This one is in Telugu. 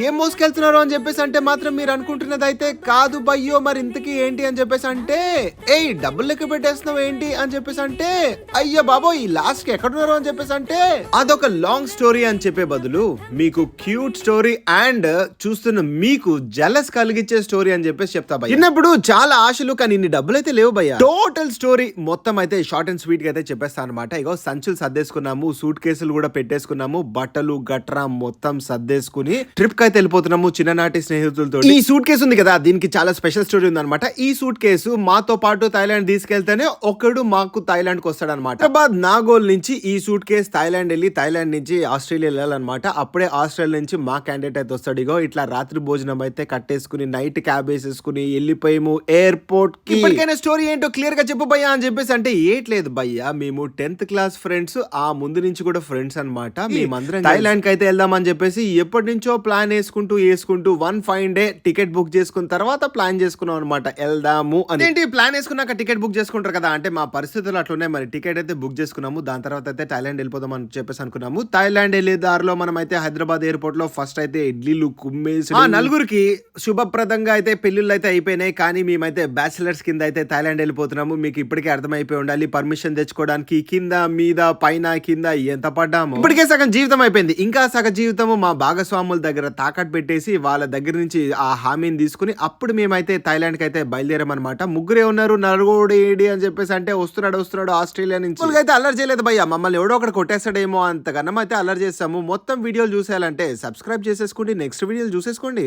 ఏం మోసుకెళ్తున్నారు అని చెప్పేసి అంటే మాత్రం మీరు అనుకుంటున్నది అయితే కాదు బయ్యో, మరి ఇంతకీ ఏంటి అని చెప్పేసి అంటే, ఏయ్ డబ్బులు లెక్క పెట్టేస్తున్నావు ఏంటి అని చెప్పేసి అంటే, అయ్యో బాబో ఈ లాస్ట్ కి ఎక్కడున్నారు అని చెప్పేసి అంటే, అదొక లాంగ్ స్టోరీ అని చెప్పే బదులు మీకు క్యూట్ స్టోరీ అండ్ చూస్తున్న మీకు జలస్ కలిగించే స్టోరీ అని చెప్పేసి చెప్తా భయ్య. విన్నప్పుడు చాలా ఆశలు, కానీ ఇన్ని డబ్బులు అయితే లేవు భయ్య. టోటల్ స్టోరీ మొత్తం అయితే షార్ట్ అండ్ స్వీట్ గా అయితే చెప్పేస్తాను అనమాట. ఇగో సంచులు సర్దేసుకున్నాము, సూట్ కేసులు కూడా పెట్టేసుకున్నాము, బట్టలు గట్రా మొత్తం సర్దేసుకుని ట్రిప్ కి అయితే వెళ్ళిపోతున్నాము చిన్ననాటి స్నేహితులతో. ఈ సూట్ కేసు ఉంది కదా, దీనికి చాలా స్పెషల్ స్టోరీ ఉంది అనమాట. ఈ సూట్ కేసు మాతో పాటు థాయిలాండ్ తీసుకెళ్తేనే ఒకడు మాకు థాయిలాండ్ కి వస్తాడు అనమాట. హైదరాబాద్ నాగోల్ నుంచి ఈ సూట్ కేసు థాయిలాండ్ వెళ్ళి, థాయిలాండ్ నుంచి ఆస్ట్రేలియా వెళ్ళాలన్నమాట. అప్పుడే ఆస్ట్రేలియా నుంచి మా క్యాండిడేట్ అయితే వస్తాడు. ఇగో ఇట్లా రాత్రి భోజనం అయితే కట్టేసుకుని నైట్ క్యాబ్ వేసేసుకుని వెళ్ళిపోయాము ఎయిర్పోర్ట్ కి. ఇప్పటికైనా స్టోరీ ఏంటో క్లియర్ గా చెప్పు భయ్యా అని చెప్పేసి అంటే, ఏట్లేదు భయ్యా, మేము 10th క్లాస్ ఫ్రెండ్స్, ఆ ముందు నుంచి కూడా ఫ్రెండ్స్ అనమాట. మేమందరం థాయిలాండ్ కి అయితే వెళ్దామని చెప్పేసి ఎప్పటి నుంచో ప్లాన్ వేసుకుంటూ 1 fine day టికెట్ బుక్ చేసుకున్న తర్వాత ప్లాన్ చేసుకున్నాం అనమాట, వెళ్దాము అని. ఏంటి ప్లాన్ వేసుకున్నాక టికెట్ బుక్ చేసుకుంటారు కదా అంటే, మా పరిస్థితులు అట్లున్నాయి. మరి టికెట్ అయితే బుక్ చేసుకున్నాము, దాని తర్వాత అయితే థాయిలాండ్ వెళ్ళిపోదాం అని చెప్పేసి అనుకున్నాము. థాయిలాండ్ వెళ్ళే దారిలో మనం అయితే హైదరాబాద్ ఎయిర్పోర్ట్ లో ఫస్ట్ అయితే ఇడ్లీలు కుమ్మేసి, నలుగురికి శుభప్రదంగా అయితే పెళ్లిళ్ళు అయితే అయిపోయినాయి. కానీ మేమైతే బ్యాచిలర్స్ కింద అయితే థాయిలాండ్ వెళ్ళిపోతున్నాము. మీకు ఇప్పటికే అర్థమైపోయి ఉండాలి, పర్మిషన్ తెచ్చుకోవడానికి కింద మీద పైన కింద ఎంత పడ్డాము. ఇప్పటికే సగం జీవితం అయిపోయింది, ఇంకా సగం జీవితము మా భాగస్వాముల దగ్గర తాకట్టు పెట్టేసి వాళ్ళ దగ్గర నుంచి ఆ హామీని తీసుకుని అప్పుడు మేమైతే థాయిలాండ్ కి అయితే బయలుదేరామన్నమాట. ముగ్గురే ఉన్నారు, నలుగుడేడి అని చెప్పేసి అంటే వస్తున్నాడు ఆస్ట్రేలియా నుంచి. అయితే అల్లరి చేయలేదు భయ్య, మమ్మల్ని ఎవడో ఒకటి కొట్టేస్తాడేమో అంతకన్నా అయితే అల్లరి చేస్తాము. మొత్తం వీడియోలు చూసేయాలంటే సబ్స్క్రైబ్ చేసేసుకోండి, నెక్స్ట్ వీడియోలు చూసేసుకోండి.